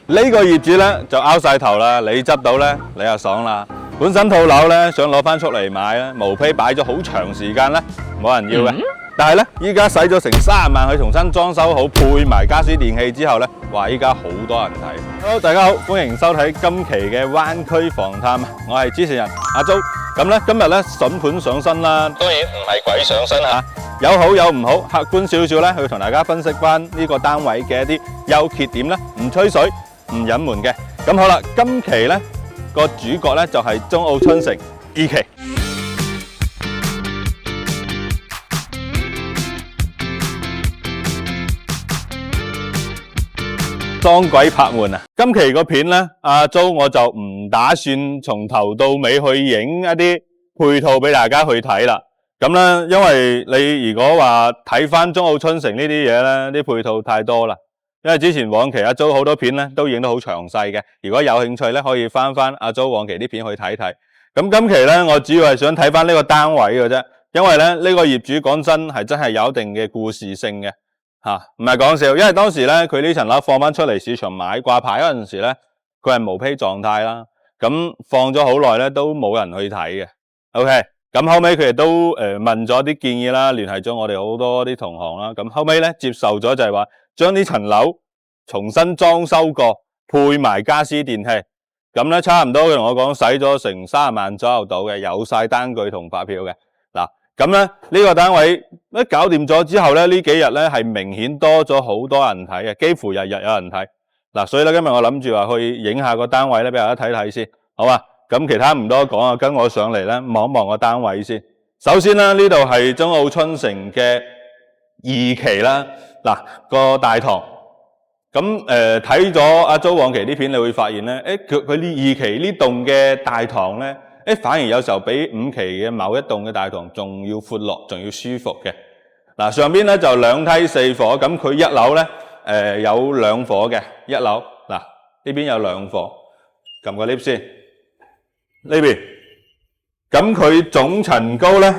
呢個業主咧就拗晒頭啦，你執到咧你就爽啦。本身套樓咧想攞翻出嚟買咧，毛坯擺咗好長時間咧，冇人要嘅。但係咧，依家使咗成30萬去重新裝修好，配埋家私電器之後咧，哇！依家好多人睇。Hello， 大家好，歡迎收睇今期嘅灣區房探，我係主持人阿租。咁咧今日咧筍盤上身啦，當然唔係鬼上身嚇，有好有唔好，客觀少少咧去同大家分析翻呢個單位嘅一啲優缺點咧，唔吹水，唔隱瞞嘅。咁好啦，今期咧個主角咧就係中澳春城2期。裝鬼拍門啊！今期個片咧，阿租我就唔打算從頭到尾去影一啲配套俾大家去睇啦。咁咧，因為你如果話睇翻中澳春城呢啲嘢咧，啲配套太多啦。因為之前往期阿租好多片咧都影得好詳細嘅，如果有興趣咧，可以翻阿租往期啲片去睇睇。咁今期咧，我主要係想睇翻呢個單位嘅啫，因為咧呢個業主講真係真係有一定嘅故事性嘅。唔係講笑，因為當時咧佢呢層樓放翻出嚟市場買掛牌嗰陣時咧，佢係毛坯狀態啦，咁放咗好耐咧都冇人去睇嘅。OK， 咁後尾佢哋都問咗啲建議啦，聯繫咗我哋好多啲同行啦，咁後尾咧接受咗就係話將呢層樓重新裝修過，配埋家私電器，咁咧差唔多佢同我講使咗成30萬左右到嘅，有晒單據同發票嘅。嗱。咁咧呢個單位一搞掂咗之後咧，呢幾日咧係明顯多咗好多人睇嘅，幾乎日日有人睇。嗱，所以咧今日我諗住話去影下個單位咧，俾大家睇睇先，好嘛？咁其他唔多講啊，跟我上嚟咧望一望個單位先。首先咧呢度係中澳春城嘅2期啦，嗱個大堂。咁睇咗阿租往期啲片，你會發現咧，佢呢2期呢棟嘅大堂咧。反而有時候比5期嘅某一棟嘅大堂仲要闊落，仲要舒服嘅。嗱，上邊咧就2梯4伙，咁佢1樓咧有2伙嘅1樓。嗱，呢邊有2伙，撳個 lift 先。呢邊，咁佢總層高咧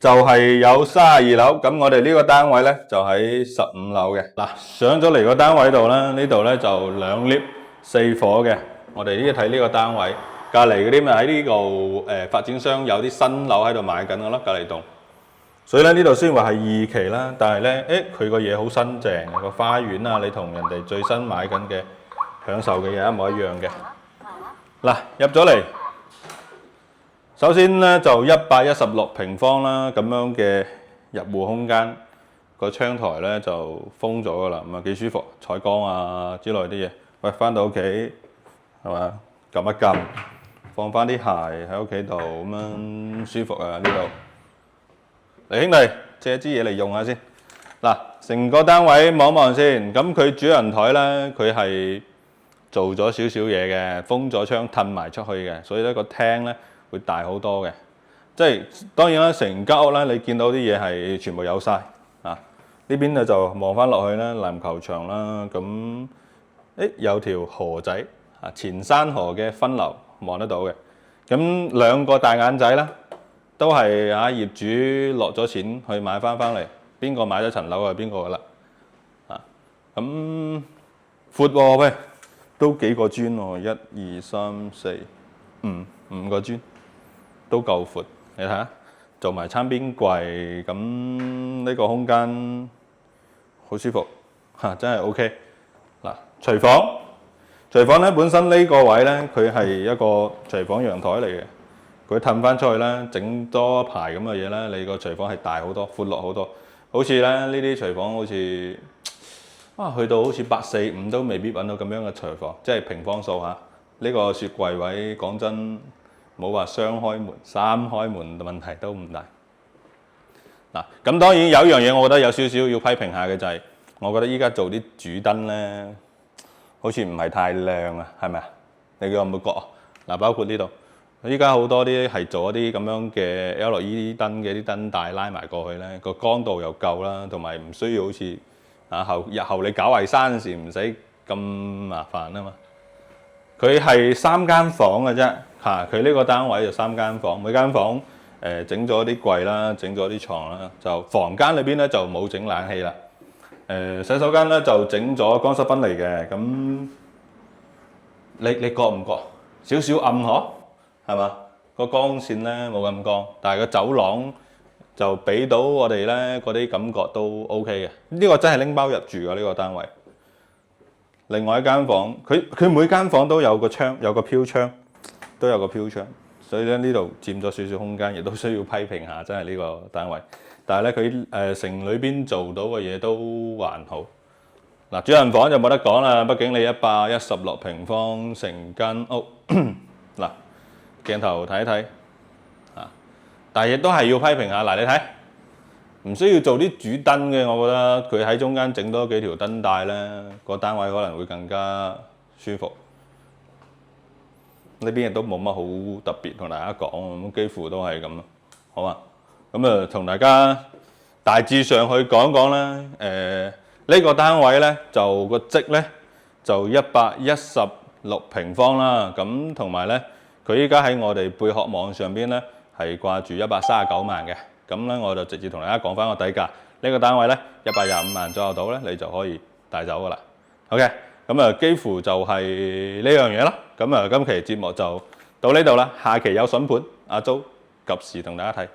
就係有32樓，咁我哋呢個單位咧就喺15樓嘅。嗱，上咗嚟個單位度咧，呢度咧就2 lift 4伙嘅。我哋呢度睇呢個單位。隔離嗰啲咪喺呢度發展商有啲新樓喺度買緊嘅咯，隔離棟。所以咧呢度雖然話係2期啦，但係咧佢個嘢好新淨嘅，個花園啊，你同人哋最新買緊嘅享受嘅嘢一模一樣嘅。嗱，入咗嚟，首先咧就116平方啦，咁樣嘅入戶空間，個窗台咧就封咗噶啦，咁啊幾舒服，採光啊之類啲嘢。喂，翻到屋企係嘛，撳一撳。放翻啲鞋喺屋企度咁樣舒服啊！呢度嚟兄弟借支嘢嚟用下先。嗱，成個單位望一望先。咁佢主人台咧，佢係做咗少少嘢嘅，封咗窗褪埋出去嘅，所以咧個廳咧會大好多嘅。即係當然啦，成間屋咧你見到啲嘢係全部有晒啊！呢邊咧就望翻落去咧籃球場啦，咁有條河仔啊，前山河嘅分流。望得到嘅，咁2個大眼仔啦，都係業主落咗錢去買翻嚟，邊個買咗層樓係邊個噶啦，咁闊喎，喂，都幾個磚喎，1、2、3、4、5個磚，都夠闊，你睇下，做埋餐邊櫃，咁呢個空間好舒服，真係 OK。嗱，廚房咧本身呢個位咧，佢係一個廚房陽台嚟嘅。佢褪翻出去咧，整多一排咁嘅嘢咧，你個廚房係大好多，闊落好多。好似咧呢啲廚房好似去到好似845都未必揾到咁樣嘅廚房，即係平方數嚇。呢個雪櫃位講真，冇話雙開門、3開門嘅問題都唔大。嗱，咁當然有一樣嘢，我覺得有少少要批評下嘅就係，我覺得依家做啲主燈咧。好似唔係太亮啊，係咪啊？你有冇覺啊？嗱，包括呢度，依家好多啲係做一啲咁樣嘅 LED 燈嘅啲燈帶拉埋過去咧，個光度又夠啦，同埋唔需要好似日後你搞衞生嗰時唔使咁麻煩啊嘛。佢係3間房嘅啫，佢呢個單位就3間房，每間房整咗啲櫃啦，整咗啲床啦，就房間裏邊咧就冇整冷氣啦。洗手間咧就整咗乾濕分離嘅，咁你覺唔覺少少暗嗬？係嘛？個光線咧冇咁光，但係個走廊就俾到我哋咧嗰啲感覺都 OK 嘅。呢個真係拎包入住㗎呢個單位。另外一間房，佢每間房都有個窗，有個飄窗，都有個飄窗，所以咧呢度佔咗少少空間，亦都需要批評下，真係呢個單位。但係咧佢城裏邊做到嘅嘢都還好。嗱，主人房就冇得講啦，畢竟你116平方成間屋。嗱，鏡頭睇一睇啊，但係亦都係要批評下。嗱，你睇唔需要做啲主燈嘅，我覺得佢喺中間整多幾條燈帶咧，個單位可能會更加舒服。呢邊亦都冇乜好特別同大家講，咁幾乎都係咁咯，好嘛？咁同大家大致上去講講啦。呢個單位咧就個積咧就116平方啦，咁同埋咧佢依家喺我哋貝殼網上邊咧係掛住139萬嘅，咁咧我就直接同大家講翻個底價。呢個單位咧125萬左右到咧，你就可以帶走噶啦。OK， 咁幾乎就係呢樣嘢啦。咁今期節目就到呢度啦，下期有筍盤，阿租及時同大家睇。